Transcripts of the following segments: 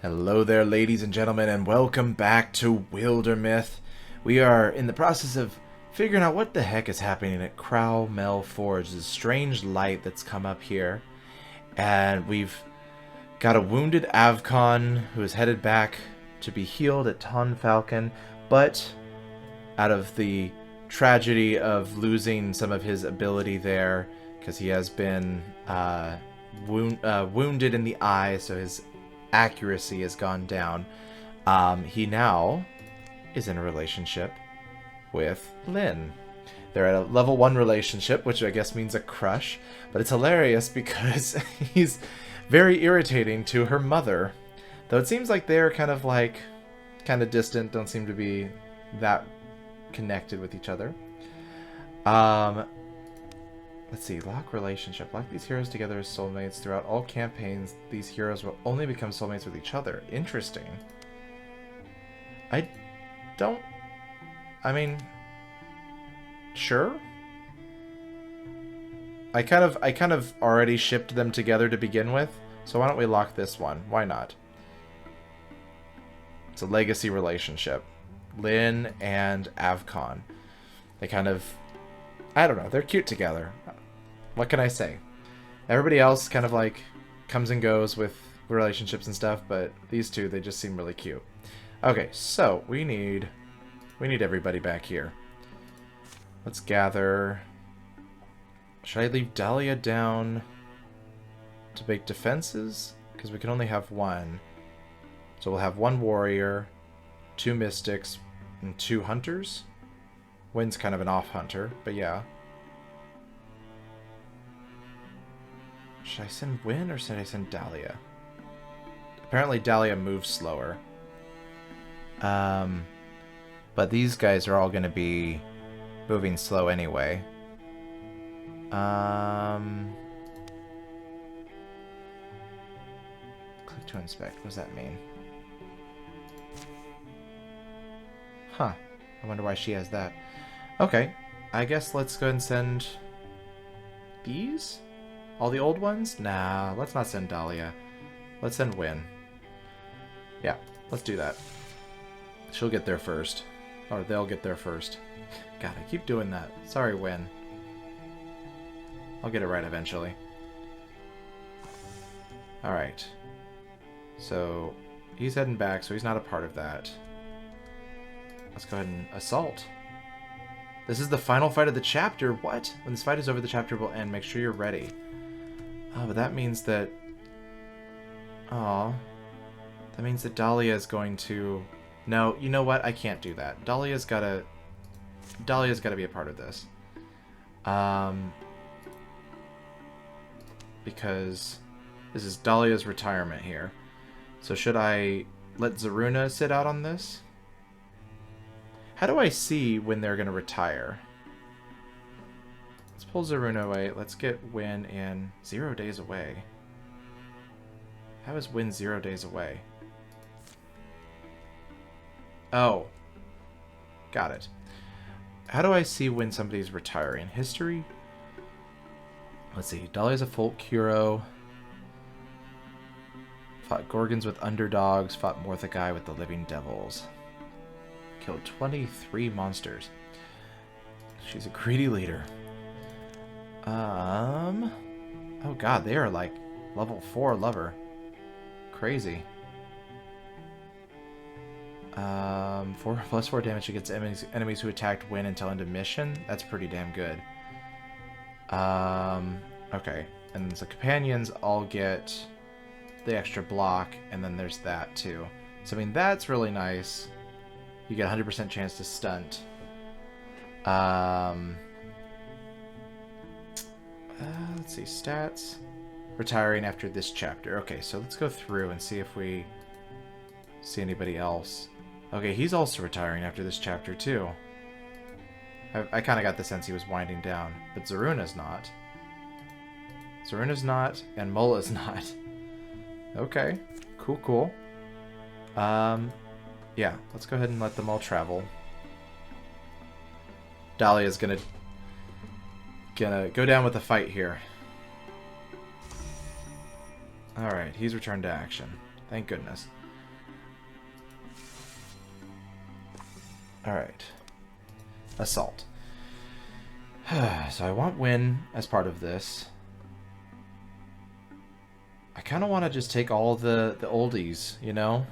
Hello there, ladies and gentlemen, and welcome back to Wildermyth. We are in the process of figuring out what the heck is happening at Crowmel Forge, this strange light that's come up here. And we've got a wounded Avcon who is headed back to be healed at Ton Falcon, but out of the tragedy of losing some of his ability there, because he has been wounded in the eye, so his accuracy has gone down. He now is in a relationship with Lynn. They're at a level 1 relationship, which I guess means a crush, but it's hilarious because he's very irritating to her mother. Though it seems like they're kind of distant, don't seem to be that connected with each other. Let's see, lock relationship. Lock these heroes together as soulmates. Throughout all campaigns, these heroes will only become soulmates with each other. Interesting. I mean, sure. I kind of already shipped them together to begin with, so why don't we lock this one? Why not? It's a legacy relationship. Lynn and Avcon. They I don't know, they're cute together. What can I say? Everybody else kind of comes and goes with relationships and stuff, but these two, they just seem really cute. Okay, so we need everybody back here. Let's gather. Should I leave Dahlia down to make defenses? Because we can only have one. So we'll have one warrior, 2 mystics, and 2 hunters. Wynn's kind of an off hunter, but yeah. Should I send Wynn or should I send Dahlia? Apparently Dahlia moves slower. But these guys are all going to be moving slow anyway. Click to inspect. What does that mean? Huh. I wonder why she has that. Okay. I guess let's go ahead and send these? All the old ones? Nah, let's not send Dahlia. Let's send Wynn. Yeah, let's do that. She'll get there first. Or they'll get there first. God, I keep doing that. Sorry, Wynn. I'll get it right eventually. Alright. So, he's heading back, so he's not a part of that. Let's go ahead and assault. This is the final fight of the chapter. What? When this fight is over, the chapter will end. Make sure you're ready. Oh, but that means that... Aw. That means that Dahlia is going to... No, you know what? I can't do that. Dahlia's gotta be a part of this. Because this is Dahlia's retirement here. So should I let Zaruna sit out on this? How do I see when they're going to retire? Let's pull Zaruna away. Let's get Wynn in 0 days away. How is Wynn 0 days away? Oh. Got it. How do I see when somebody's retiring? History? Let's see. Dahlia's a folk hero. Fought Gorgons with underdogs. Fought Morthagai with the living devils. Killed 23 monsters. She's a greedy leader. Oh god, they are like level 4 lover. Crazy. 4+4 damage against enemies who attacked Wynn until end of mission. That's pretty damn good. Okay. And the companions all get the extra block, and then there's that too. So I mean, that's really nice. You get a 100% chance to stunt. Let's see, stats. Retiring after this chapter. Okay, so let's go through and see if we see anybody else. Okay, he's also retiring after this chapter too. I kind of got the sense he was winding down, but Zaruna's not. Zaruna's not, and Mola's not. Okay, cool. Yeah, let's go ahead and let them all travel. Dahlia's gonna go down with the fight here. Alright, he's returned to action. Thank goodness. Alright. Assault. So I want Win as part of this. I kind of want to just take all the oldies, you know?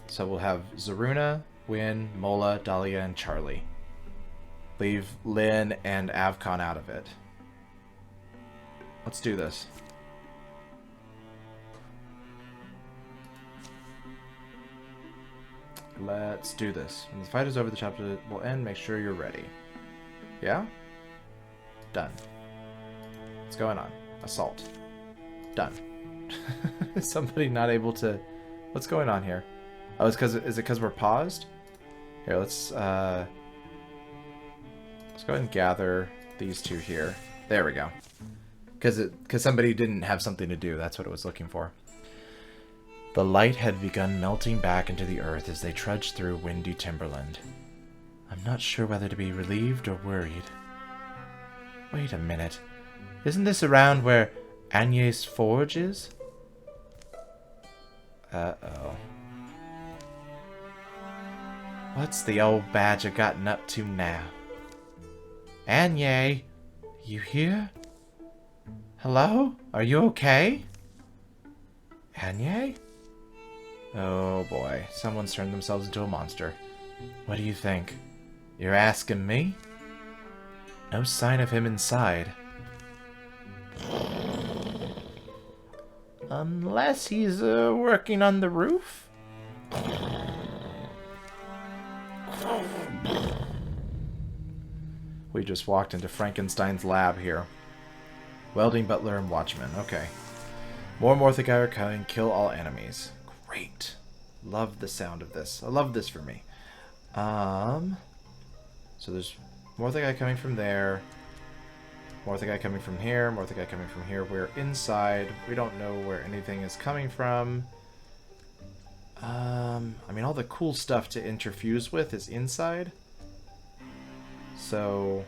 So we'll have Zaruna, Win, Mola, Dahlia, and Charlie. Leave Lynn and Avcon out of it. Let's do this. Let's do this. When the fight is over, the chapter will end. Make sure you're ready. Yeah? Done. What's going on? Assault. Done. Is somebody not able to... What's going on here? Oh, is it because we're paused? Here, let's go ahead and gather these two here. There we go. Because somebody didn't have something to do. That's what it was looking for. The light had begun melting back into the earth as they trudged through windy timberland. I'm not sure whether to be relieved or worried. Wait a minute. Isn't this around where Agnes Forge is? Uh-oh. What's the old badger gotten up to now? Anye, you here? Hello? Are you okay? Anye? Oh boy, someone's turned themselves into a monster. What do you think? You're asking me? No sign of him inside. Unless he's working on the roof? We just walked into Frankenstein's lab here. Welding, butler, and watchman. Okay. More Morthagai are coming. Kill all enemies. Great. Love the sound of this. I love this for me. So there's Morthagai coming from there. Morthagai coming from here. Morthagai coming from here. We're inside. We don't know where anything is coming from. I mean, all the cool stuff to interfuse with is inside. So,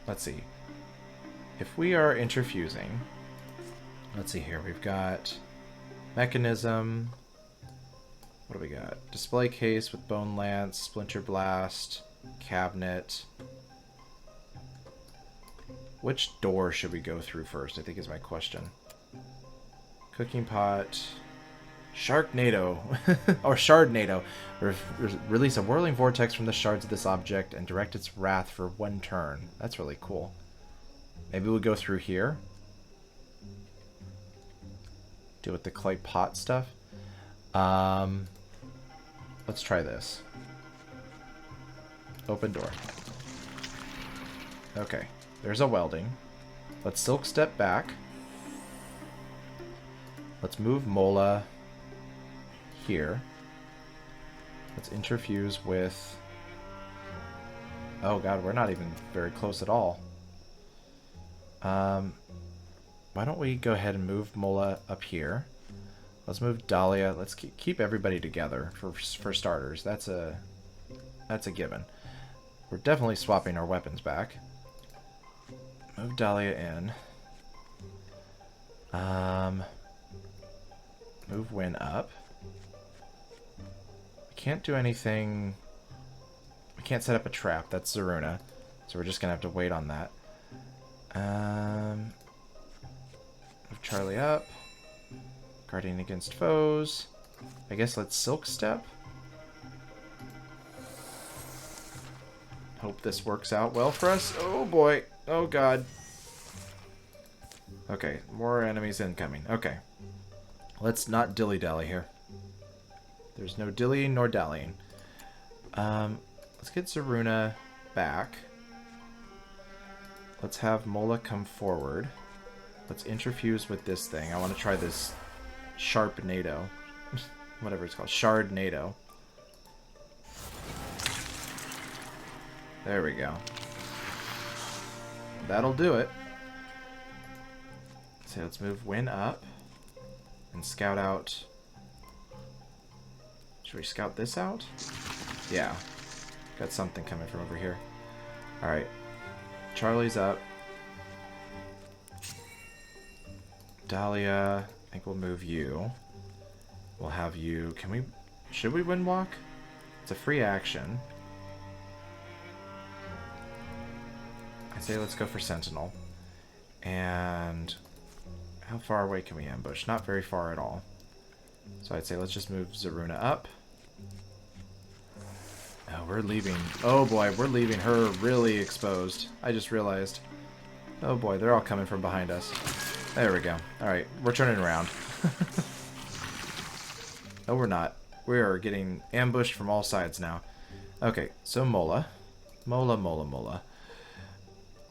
let's see. If we are interfusing, let's see here. We've got mechanism. What do we got? Display case with bone lance, splinter blast, cabinet. Which door should we go through first, I think is my question. Cooking pot. Sharknado. Or Shardnado. Release a whirling vortex from the shards of this object and direct its wrath for 1 turn. That's really cool. Maybe we'll go through here. Deal with the clay pot stuff. Let's try this. Open door. Okay. There's a welding. Let's silk step back. Let's move Mola here. Let's interfuse with... Oh god, we're not even very close at all. Why don't we go ahead and move Mola up here? Let's move Dahlia. Let's keep everybody together for starters. That's a given. We're definitely swapping our weapons back. Move Dahlia in. Move Win up. We can't do anything. We can't set up a trap. That's Zaruna. So we're just gonna have to wait on that. Move Charlie up. Guarding against foes. I guess let's Silk Step. Hope this works out well for us. Oh boy. Oh god. Okay, more enemies incoming. Okay. Let's not dilly-dally here. There's no dilly nor dallying. Let's get Zaruna back. Let's have Mola come forward. Let's interfuse with this thing. I want to try this Sharpnado. Whatever it's called. Shardnado. There we go. That'll do it. So let's move Win up. And scout out... Should we scout this out? Yeah. Got something coming from over here. Alright. Charlie's up. Dahlia, I think we'll move you. We'll have you... Should we Windwalk? It's a free action. I say let's go for Sentinel. And how far away can we ambush? Not very far at all. So I'd say let's just move Zaruna up. Oh, we're leaving. Oh boy, we're leaving her really exposed. I just realized. Oh boy, they're all coming from behind us. There we go. Alright, we're turning around. No, we're not. We are getting ambushed from all sides now. Okay, so Mola. Mola.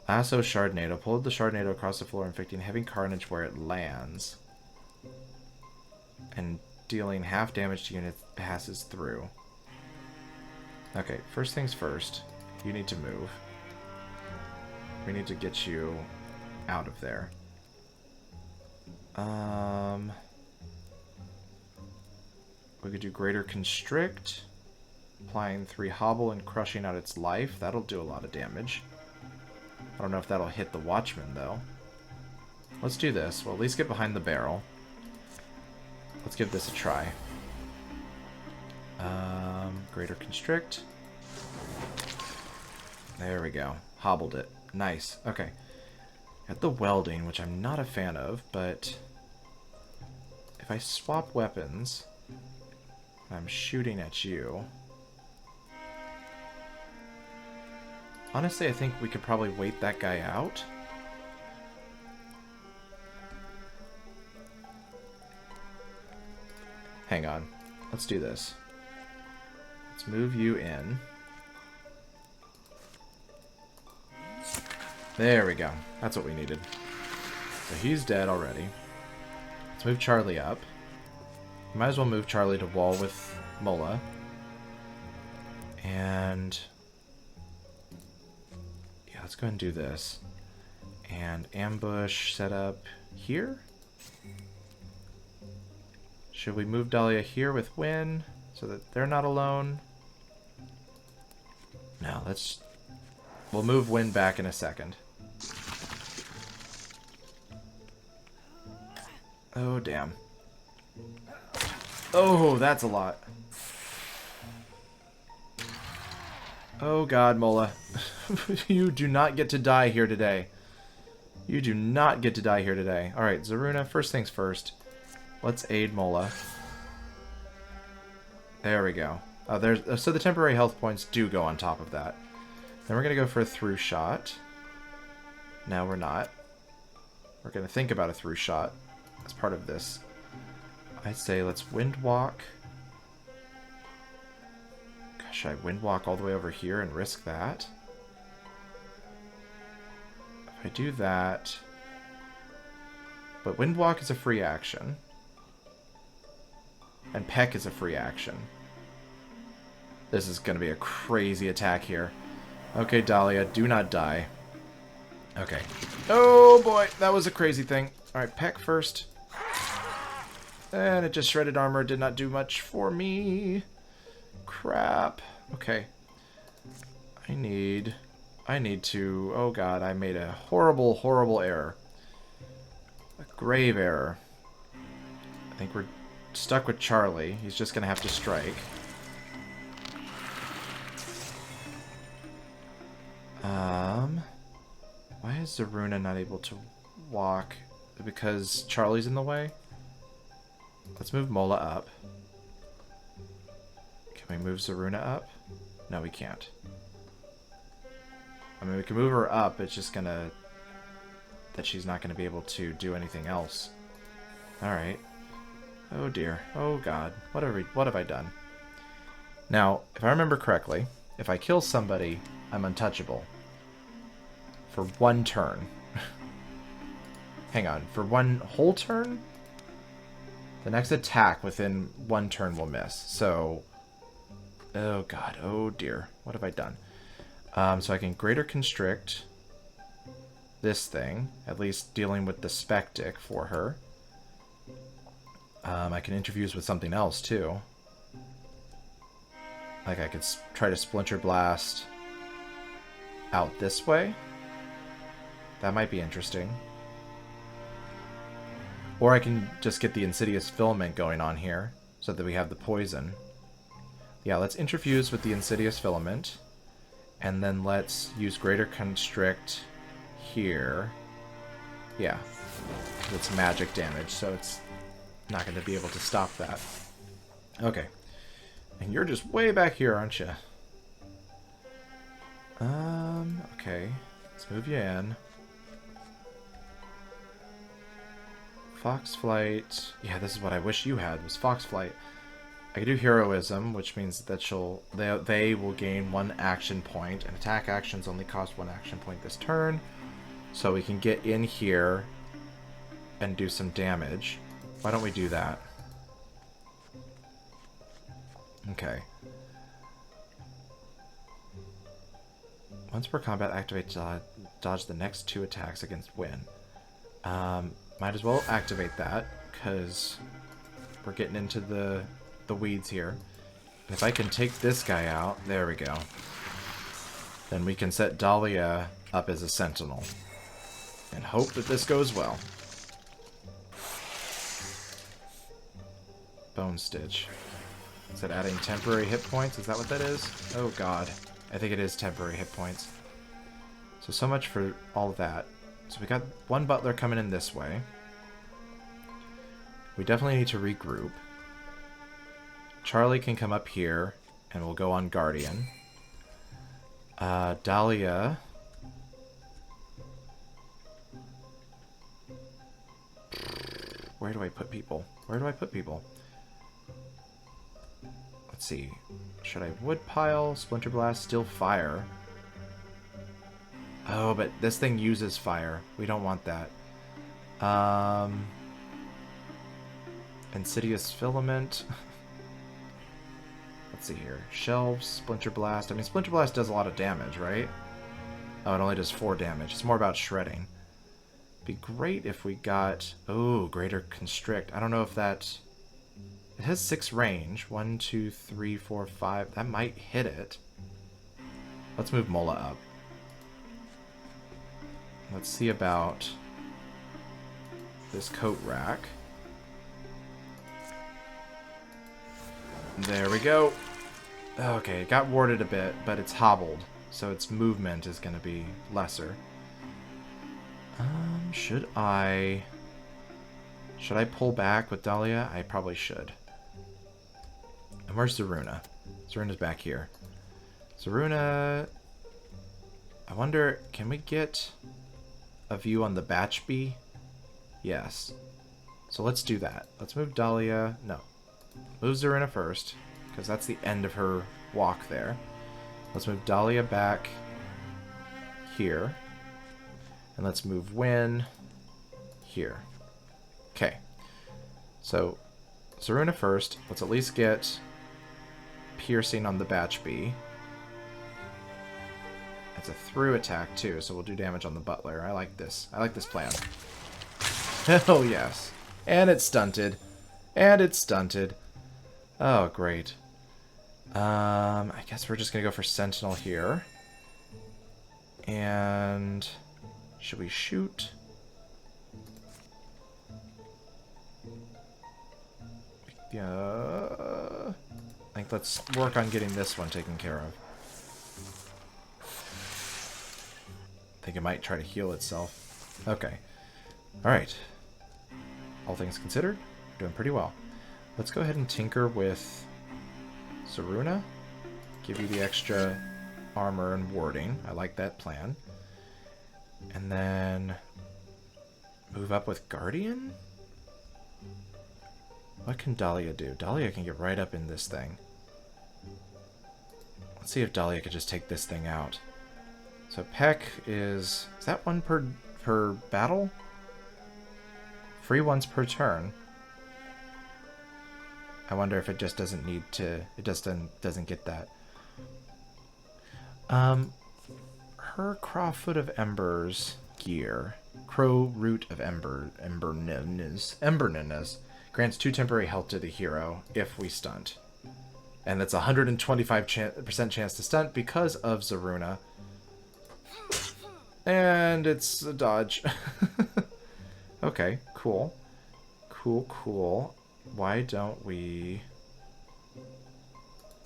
Lasso Shardnado. Pulled the Shardnado across the floor, inflicting heavy carnage where it lands. And dealing half damage to units it passes through. Okay, first things first. You need to move. We need to get you out of there. We could do Greater Constrict. Applying 3 Hobble and crushing out its life. That'll do a lot of damage. I don't know if that'll hit the Watchman, though. Let's do this. We'll at least get behind the barrel. Let's give this a try. Greater Constrict. There we go. Hobbled it. Nice. Okay. Got the welding, which I'm not a fan of, but if I swap weapons, I'm shooting at you. Honestly, I think we could probably wait that guy out. Hang on. Let's do this. Let's move you in. There we go. That's what we needed. So he's dead already. Let's move Charlie up. Might as well move Charlie to wall with Mola. And yeah, let's go ahead and do this. And ambush set up here. Should we move Dahlia here with Wynn so that they're not alone? No, we'll move Wynn back in a second. Oh, damn. Oh, that's a lot. Oh, God, Mola. You do not get to die here today. You do not get to die here today. Alright, Zaruna, first things first. Let's aid Mola. There we go. So the temporary health points do go on top of that. Then we're going to go for a through shot. No, we're not. We're going to think about a through shot as part of this. I'd say let's wind walk. Gosh, should I wind walk all the way over here and risk that? If I do that... But wind walk is a free action. And peck is a free action. This is going to be a crazy attack here. Okay, Dahlia, do not die. Okay. Oh boy, that was a crazy thing. Alright, peck first. And it just shredded armor, did not do much for me. Crap. Okay. I need to... Oh god, I made a horrible, horrible error. A grave error. I think we're stuck with Charlie. He's just gonna have to strike. Why is Zaruna not able to walk? Because Charlie's in the way? Let's move Mola up. Can we move Zaruna up? No, we can't. I mean, we can move her up, it's just gonna... that she's not gonna be able to do anything else. Alright. Oh dear. Oh god. What have I done? Now, if I remember correctly, if I kill somebody, I'm untouchable. For one turn. Hang on. For one whole turn? The next attack within one turn will miss. So... Oh god. Oh dear. What have I done? So I can Greater Constrict this thing. At least dealing with the Spectic for her. I can interfuse with something else, too. Like, I could try to Splinter Blast out this way. That might be interesting. Or I can just get the Insidious Filament going on here, so that we have the poison. Yeah, let's interfuse with the Insidious Filament. And then let's use Greater Constrict here. Yeah. It's magic damage, so it's not going to be able to stop that. Okay. And you're just way back here, aren't you? Okay. Let's move you in. Fox Flight. Yeah, this is what I wish you had, was Fox Flight. I can do Heroism, which means that they will gain 1 action point, and attack actions only cost 1 action point this turn. So we can get in here and do some damage. Why don't we do that? Okay. Once per combat, activate dodge the next 2 attacks against win. Might as well activate that, because we're getting into the weeds here. And if I can take this guy out, there we go. Then we can set Dahlia up as a sentinel. And hope that this goes well. Bone Stitch. Is that adding temporary hit points? Is that what that is? Oh god. I think it is temporary hit points. So much for all of that. So we got 1 butler coming in this way. We definitely need to regroup. Charlie can come up here, and we'll go on Guardian. Dahlia. Where do I put people? Where do I put people? Let's see. Should I woodpile, splinter blast, still fire? Oh, but this thing uses fire. We don't want that. Insidious filament. Let's see here. Shelves, splinter blast. I mean, splinter blast does a lot of damage, right? Oh, it only does 4 damage. It's more about shredding. Be great if we got... Oh, greater constrict. I don't know if that... It has 6 range. 1, 2, 3, 4, 5. That might hit it. Let's move Mola up. Let's see about this coat rack. There we go. Okay, it got warded a bit, but it's hobbled, so its movement is going to be lesser. Should I pull back with Dahlia? I probably should. And where's Zaruna? Zaruna's back here. Zaruna... I wonder, can we get a view on the Batch Bee? Yes. So let's do that. Let's move Dahlia... No. Move Zaruna first, because that's the end of her walk there. Let's move Dahlia back here. And let's move Wynn here. Okay. So, Zaruna first. Let's at least get piercing on the Batch Bee. It's a through attack too, so we'll do damage on the butler. I like this. I like this plan. Oh yes. And it's stunted. And it's stunted. Oh, great. I guess we're just gonna go for Sentinel here. And should we shoot? Yeah. I think let's work on getting this one taken care of. I think it might try to heal itself. Okay. Alright. All things considered, doing pretty well. Let's go ahead and tinker with Zaruna. Give you the extra armor and warding. I like that plan. And then move up with Guardian? What can Dahlia do? Dahlia can get right up in this thing. Let's see if Dahlia could just take this thing out. So Peck is that one per battle? Free once per turn. I wonder if it just doesn't need to... It just doesn't get that. Her Crowfoot of Embers gear. Crow Root of Emberness grants 2 temporary health to the hero if we stunt. And that's a 125% chance to stunt because of Zaruna. And it's a dodge. Okay, cool. Cool. Why don't we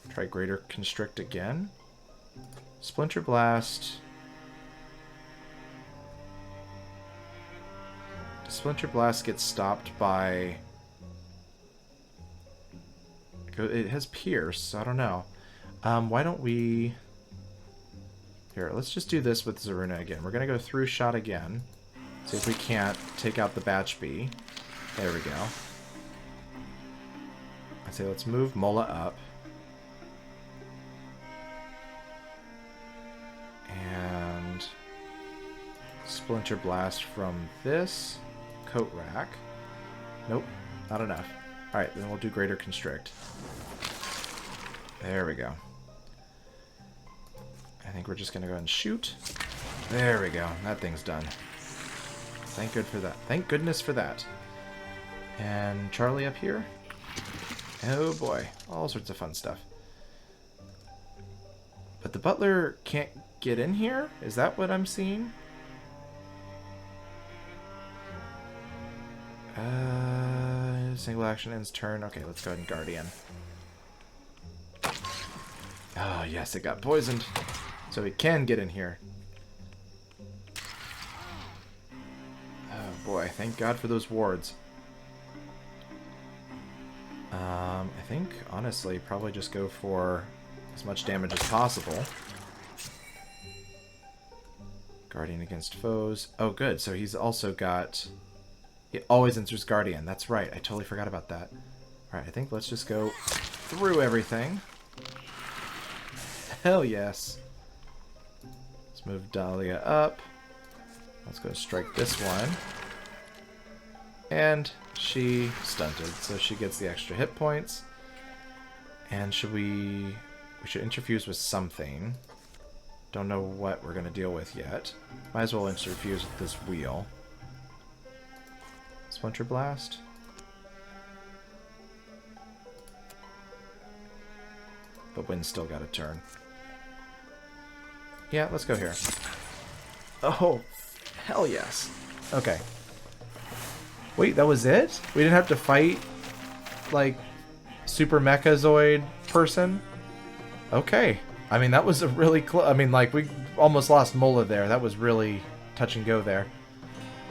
try Greater Constrict again? Splinter Blast. Splinter Blast gets stopped by... It has Pierce, so I don't know. Why don't we... Here, let's just do this with Zaruna again. We're going to go through shot again. See if we can't take out the Batch Bee. There we go. I say let's move Mola up. And Splinter Blast from this coat rack. Nope, not enough. Alright, then we'll do Greater Constrict. There we go. I think we're just going to go ahead and shoot. There we go. That thing's done. Thank goodness for that. And Charlie up here. Oh boy. All sorts of fun stuff. But the butler can't get in here? Is that what I'm seeing? Single action ends turn. Okay, let's go ahead and Guardian. Oh, yes, it got poisoned. So he can get in here. Oh boy, thank God for those wards. I think, honestly, probably just go for as much damage as possible. Guardian against foes. Oh, good. So he's also got... He always enters Guardian. That's right. I totally forgot about that. Alright, I think let's just go through everything. Hell yes. Let's move Dahlia up. Let's go strike this one. And she stunted, so she gets the extra hit points. And should we should interfuse with something. Don't know what we're going to deal with yet. Might as well interfuse with this wheel. Splinter Blast. But Wynn's still got a turn. Yeah, let's go here. Oh, hell yes. Okay. Wait, that was it? We didn't have to fight, like, Super Mechazoid person? Okay. I mean, that was a really close... I mean, like, we almost lost Mola there. That was really touch and go there.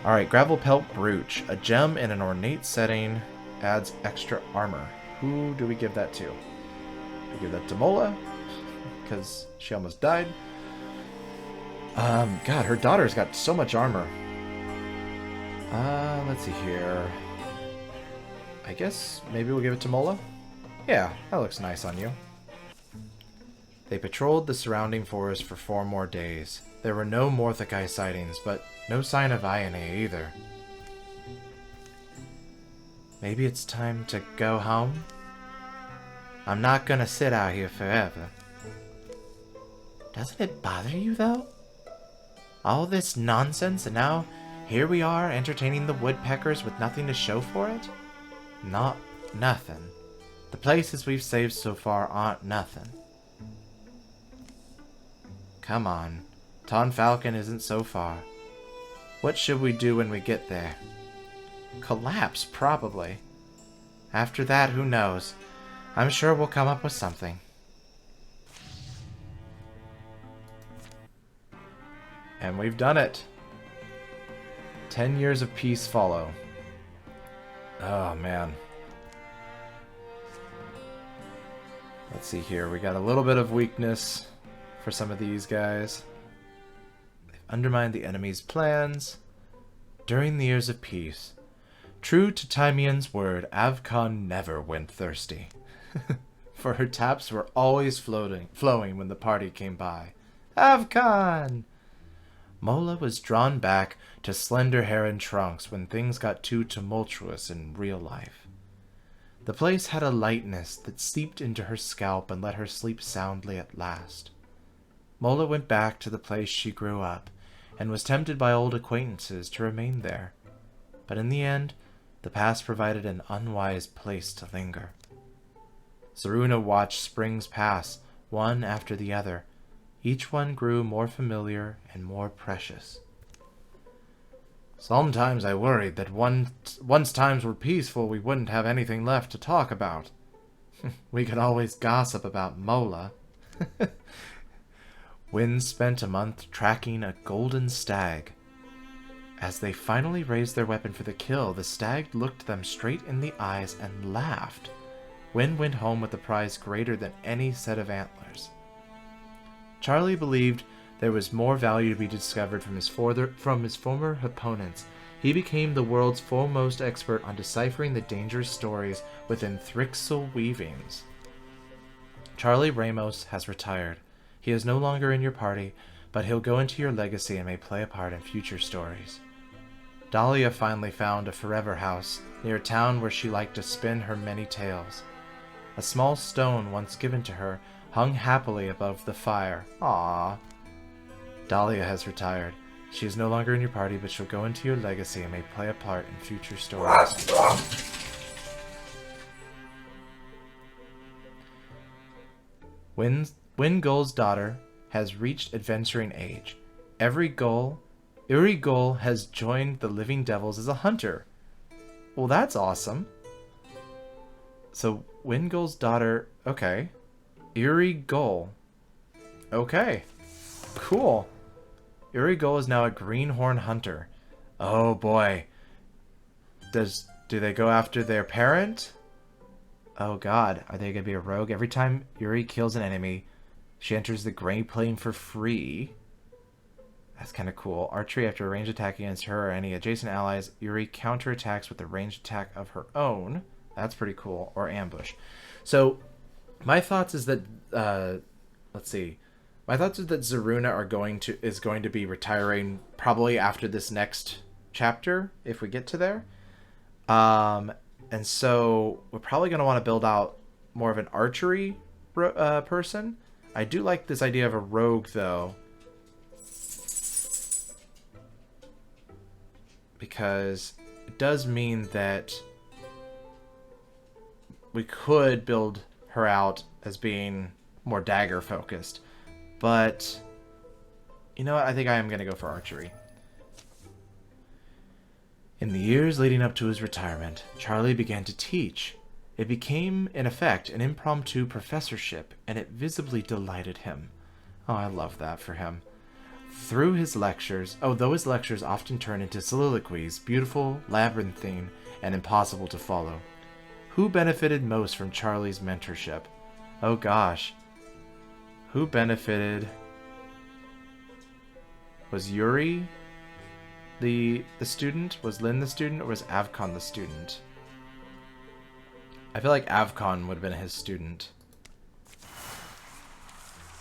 Alright, Gravel Pelt Brooch. A gem in an ornate setting adds extra armor. Who do we give that to? We give that to Mola, because she almost died. God, her daughter's got so much armor. Let's see here. I guess maybe we'll give it to Mola? Yeah, that looks nice on you. They patrolled the surrounding forest for 4 more days. There were no Morthakai sightings, but no sign of Ione either. Maybe it's time to go home? I'm not gonna sit out here forever. Doesn't it bother you, though? All this nonsense, and now here we are entertaining the woodpeckers with nothing to show for it? Not nothing. The places we've saved so far aren't nothing. Come on. Ton Falcon isn't so far. What should we do when we get there? Collapse, probably. After that, who knows? I'm sure we'll come up with something. And we've done it. 10 years of peace follow. Oh, man. Let's see here. We got a little bit of weakness for some of these guys. They've undermined the enemy's plans during the years of peace. True to Tymian's word, Avcon never went thirsty. For her taps were always flowing when the party came by. Avcon! Mola was drawn back to slender hair and trunks when things got too tumultuous in real life. The place had a lightness that seeped into her scalp and let her sleep soundly at last. Mola went back to the place she grew up, and was tempted by old acquaintances to remain there. But in the end, the past provided an unwise place to linger. Zaruna watched springs pass, one after the other. Each one grew more familiar and more precious. Sometimes I worried that once times were peaceful, we wouldn't have anything left to talk about. We could always gossip about Mola. Wynn spent a month tracking a golden stag. As they finally raised their weapon for the kill, the stag looked them straight in the eyes and laughed. Win went home with a prize greater than any set of antlers. Charlie believed there was more value to be discovered from his former opponents. He became the world's foremost expert on deciphering the dangerous stories within Thrixel weavings. Charlie Ramos has retired. He is no longer in your party, but he'll go into your legacy and may play a part in future stories. Dahlia finally found a forever house near a town where she liked to spin her many tales. A small stone once given to her hung happily above the fire. Aww. Dahlia has retired. She is no longer in your party, but she'll go into your legacy and may play a part in future stories. Wingul's daughter has reached adventuring age. Uri Gull has joined the Living Devils as a hunter. Well, that's awesome. So, Wingul's daughter... Okay. Uri Gull. Okay. Cool. Uri Gull is now a greenhorn hunter. Oh, boy. Do they go after their parent? Oh, God. Are they going to be a rogue? Every time Uri kills an enemy, she enters the gray plane for free. That's kind of cool. Archery, after a ranged attack against her or any adjacent allies, Uri counterattacks with a ranged attack of her own. That's pretty cool. Or ambush. So, my thoughts is that... let's see. My thoughts is that Zeruna is going to be retiring probably after this next chapter, if we get to there. And so, we're probably going to want to build out more of an archery person. I do like this idea of a rogue, though. Because it does mean that we could build her out as being more dagger focused. But, you know what? I think I am going to go for archery. In the years leading up to his retirement, Charlie began to teach. It became, in effect, an impromptu professorship, and it visibly delighted him. Oh, I love that for him. Though his lectures often turn into soliloquies, beautiful, labyrinthine, and impossible to follow. Who benefited most from Charlie's mentorship? Oh gosh. Who benefited? Was Uri the student? Was Lynn the student? Or was Avcon the student? I feel like Avcon would have been his student.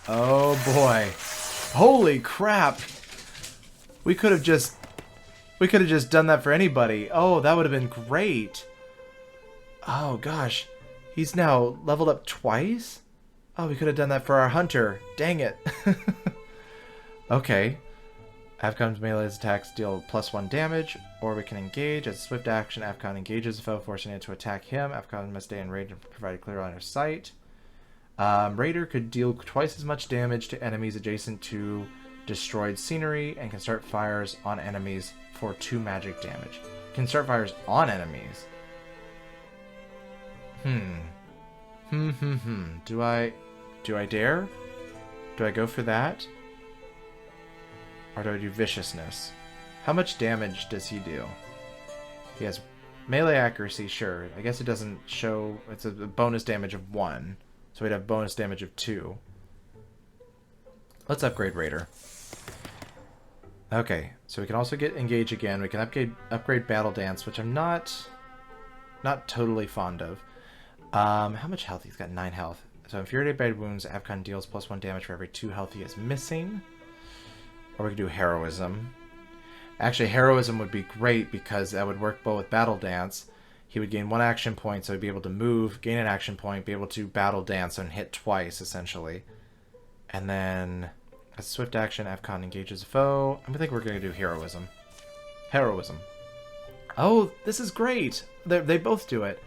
Oh boy. Holy crap! We could have just done that for anybody. Oh, that would have been great. Oh gosh. He's now leveled up twice? Oh, we could have done that for our hunter. Dang it. Okay. Avcon's melee attacks deal +1 damage, or we can engage. As a swift action, Avcon engages a foe, forcing it to attack him. Avcon must stay enraged and provide a clear line of sight. Raider could deal twice as much damage to enemies adjacent to destroyed scenery and can start fires on enemies for 2 magic damage. Can start fires on enemies. Do I dare? Do I go for that? Or do I do viciousness? How much damage does he do? He has melee accuracy, sure. I guess it doesn't show. It's a bonus damage of 1. So we'd have bonus damage of 2. Let's upgrade Raider. Okay, so we can also get Engage again. We can upgrade Battle Dance, which I'm not totally fond of. How much health? He's got 9 health. So Infuriated by Wounds, Avcon deals +1 damage for every 2 health he is missing. Or we could do Heroism. Actually, Heroism would be great because that would work both with Battle Dance. He would gain 1 action point, so he'd be able to move, gain an action point, be able to Battle Dance and hit twice, essentially. And then, as a swift action, Avcon engages a foe. I think we're going to do Heroism. Heroism. Oh, this is great! They both do it.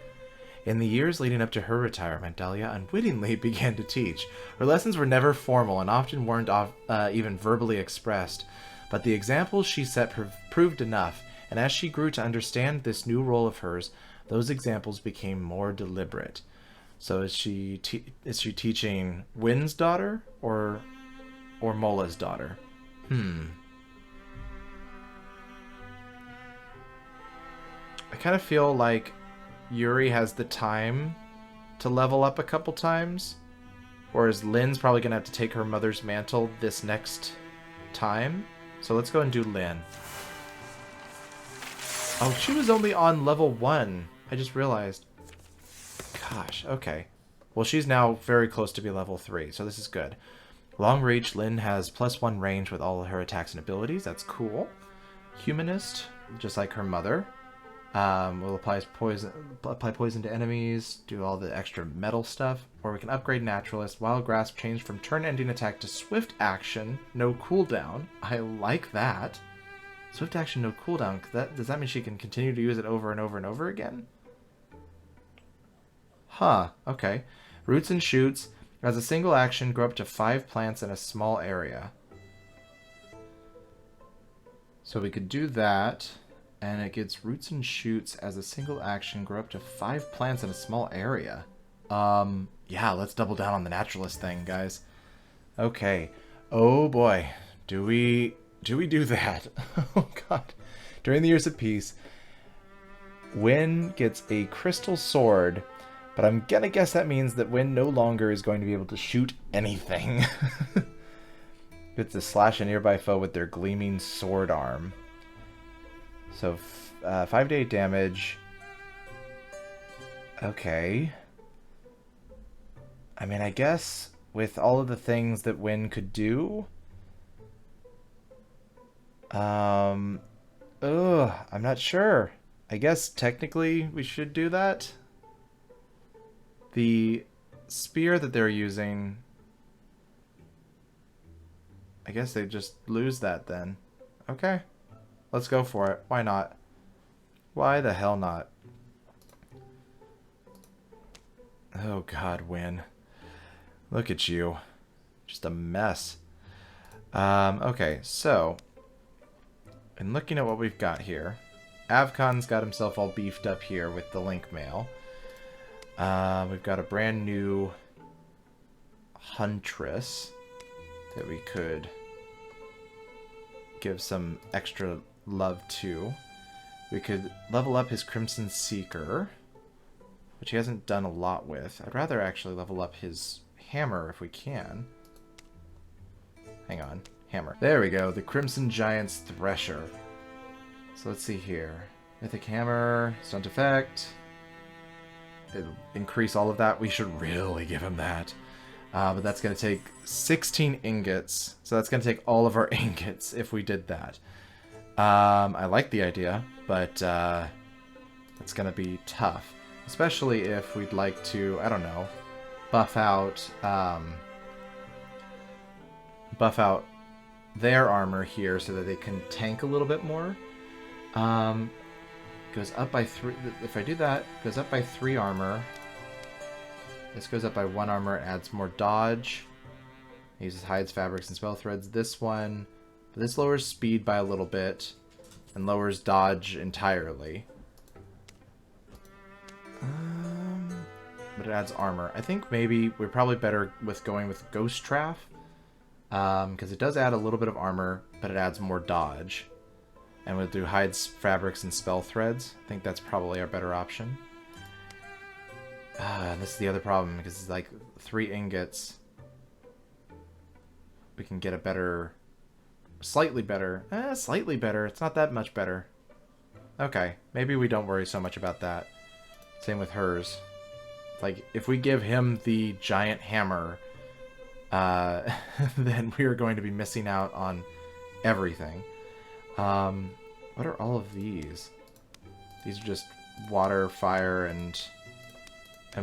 In the years leading up to her retirement, Dahlia unwittingly began to teach. Her lessons were never formal and often weren't even verbally expressed, but the examples she set proved enough, and as she grew to understand this new role of hers, those examples became more deliberate. So is she teaching Wynn's daughter or I kind of feel like Yuri has the time to level up a couple times, whereas Lynn's probably going to have to take her mother's mantle this next time. So let's go and do Lynn. Oh, she was only on level 1. I just realized. Gosh, okay. Well, she's now very close to be level 3, so this is good. Long reach, Lynn has +1 range with all her attacks and abilities. That's cool. Humanist, just like her mother. Will apply poison to enemies, do all the extra metal stuff. Or we can upgrade Naturalist. Wild Grasp changed from turn-ending attack to swift action, no cooldown. I like that. Swift action, no cooldown. Does that mean she can continue to use it over and over and over again? Huh, okay. Roots and Shoots. As a single action, grow up to 5 plants in a small area. So we could do that. And it gets Roots and Shoots as a single action, grow up to 5 plants in a small area. Yeah, let's double down on the Naturalist thing, guys. Okay. Oh boy. Do we do that? Oh god. During the Years of Peace, Wynn gets a crystal sword, but I'm gonna guess that means that Wynn no longer is going to be able to shoot anything. Gets to slash a nearby foe with their gleaming sword arm. So, 5 to 8 damage. Okay. I mean, I guess with all of the things that Wynn could do... I'm not sure. I guess technically we should do that. The spear that they're using... I guess they just lose that then. Okay. Let's go for it. Why not? Why the hell not? Oh god, Wynn. Look at you. Just a mess. Okay, so... in looking at what we've got here, Avcon's got himself all beefed up here with the link mail. We've got a brand new Huntress that we could give some extra love to. We could level up his Crimson Seeker, which he hasn't done a lot with. I'd rather actually level up his hammer if we can. Hang on. Hammer. There we go. The Crimson Giant's Thresher. So let's see here. Mythic Hammer. Stunt effect. It'll increase all of that. We should really give him that. But that's going to take 16 ingots. So that's going to take all of our ingots if we did that. I like the idea, but it's going to be tough. Especially if we'd like to, I don't know, buff out their armor here so that they can tank a little bit more. Goes up by 3. If I do that, it goes up by 3 armor. This goes up by 1 armor, adds more dodge. It uses hides, fabrics, and spell threads. This one, but this lowers speed by a little bit and lowers dodge entirely. But it adds armor. I think maybe we're probably better with going with Ghost Traff. Because it does add a little bit of armor, but it adds more dodge. And we'll do hides, fabrics, and spell threads. I think that's probably our better option. This is the other problem, because it's like 3 ingots. We can get a better... slightly better. Slightly better. It's not that much better. Okay, maybe we don't worry so much about that. Same with hers. Like, if we give him the giant hammer, then we are going to be missing out on everything. What are all of these? These are just water, fire, and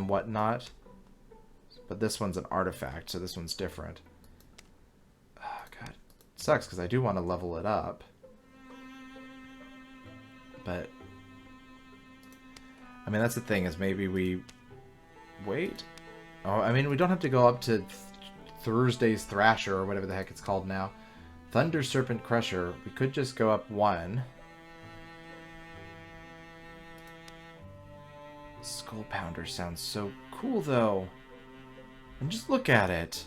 whatnot. But this one's an artifact, so this one's different. Oh, God. It sucks, because I do want to level it up. But... I mean, that's the thing, is maybe we... wait? Oh, I mean, we don't have to go up to Thursday's Thrasher, or whatever the heck it's called now. Thunder Serpent Crusher. We could just go up 1. Skull Pounder sounds so cool, though. And just look at it.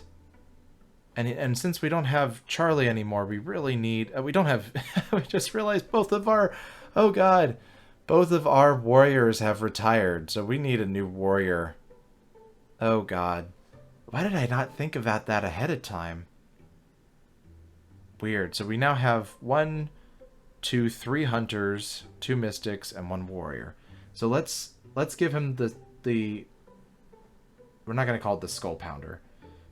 And since we don't have Charlie anymore, we really need... we don't have... we just realized both of our... oh, God. Both of our warriors have retired, so we need a new warrior. Oh god. Why did I not think about that ahead of time? Weird. So we now have 1, 2, 3 hunters, 2 mystics, and 1 warrior. So let's give him the we're not gonna call it the skull pounder.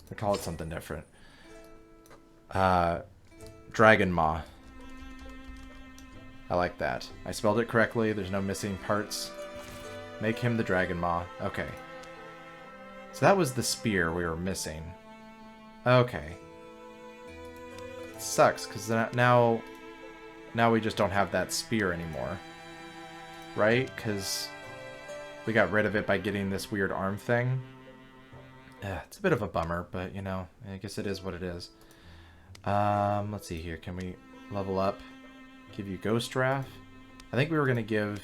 We'll call it something different. Dragon Maw. I like that. I spelled it correctly. There's no missing parts. Make him the Dragon Maw. Okay. So that was the spear we were missing. Okay. It sucks, because now we just don't have that spear anymore. Right? Because we got rid of it by getting this weird arm thing. It's a bit of a bummer, but, you know, I guess it is what it is. Let's see here. Can we level up? Give you Ghost Wrath. I think we were going to give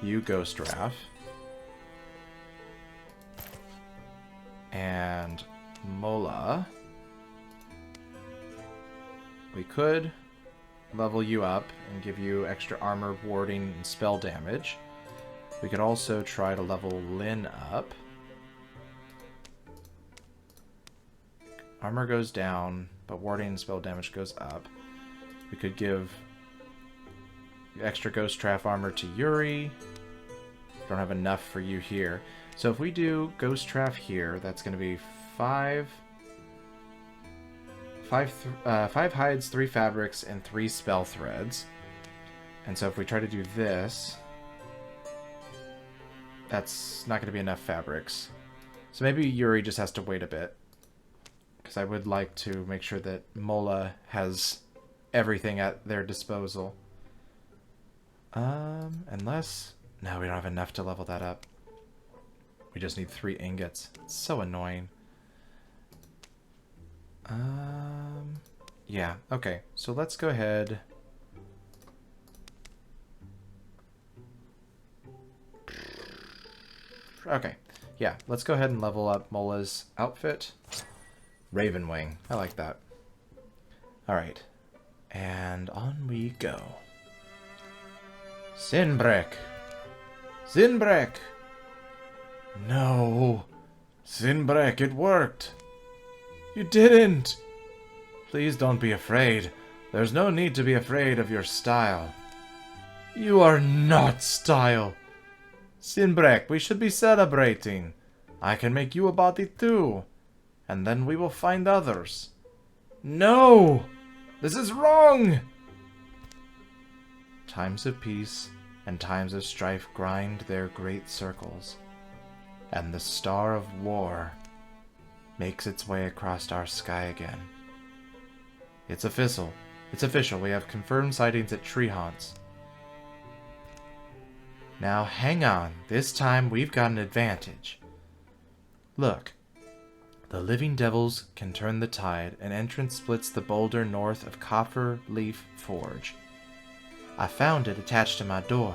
you Ghost Wrath. And Mola. We could level you up and give you extra armor, warding, and spell damage. We could also try to level Lyn up. Armor goes down, but warding and spell damage goes up. We could give extra Ghost Trap armor to Yuri. Don't have enough for you here. So if we do Ghost Trap here, that's going to be 5 hides, 3 fabrics, and 3 spell threads. And so if we try to do this, that's not going to be enough fabrics. So maybe Yuri just has to wait a bit. Because I would like to make sure that Mola has everything at their disposal. Unless... No, we don't have enough to level that up. We just need 3 ingots. It's so annoying. Yeah, okay. So let's go ahead... Okay. Yeah, let's go ahead and level up Mola's outfit. Ravenwing. I like that. Alright. And on we go. Sinbrek! Sinbrek! No! Sinbrek, it worked! You didn't! Please don't be afraid. There's no need to be afraid of your style. You are not style! Sinbrek, we should be celebrating. I can make you a body too. And then we will find others. No! This is wrong! Times of peace and times of strife grind their great circles, and the star of war makes its way across our sky again. It's official. It's official. We have confirmed sightings at tree haunts. Now hang on. This time we've got an advantage. Look. The living devils can turn the tide. An entrance splits the boulder north of Copper Leaf Forge. I found it attached to my door.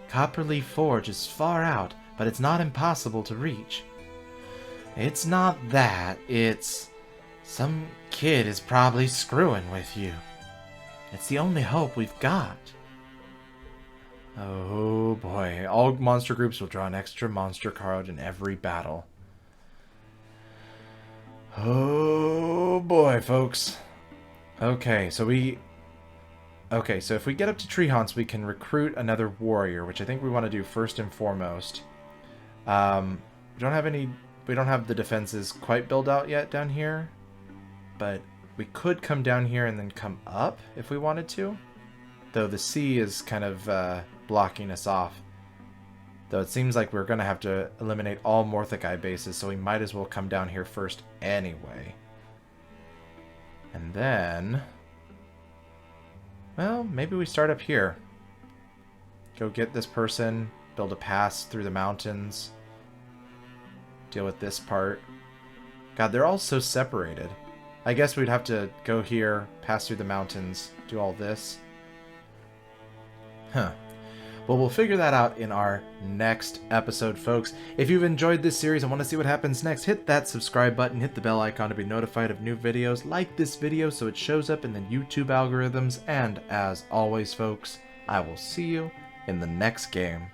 Copperleaf Forge is far out, but it's not impossible to reach. It's not that, it's... Some kid is probably screwing with you. It's the only hope we've got. Oh boy, all monster groups will draw an extra monster card in every battle. Oh boy, folks. Okay, so if we get up to tree haunts, we can recruit another warrior, which I think we want to do first and foremost. We don't have the defenses quite built out yet down here, but we could come down here and then come up if we wanted to. Though the sea is kind of blocking us off. Though it seems like we're going to have to eliminate all Morthakai bases, so we might as well come down here first anyway. And then... well, maybe we start up here. Go get this person, build a pass through the mountains, deal with this part. God, they're all so separated. I guess we'd have to go here, pass through the mountains, do all this. Huh. Well, we'll figure that out in our next episode, folks. If you've enjoyed this series and want to see what happens next, hit that subscribe button, hit the bell icon to be notified of new videos. Like this video so it shows up in the YouTube algorithms. And as always, folks, I will see you in the next game.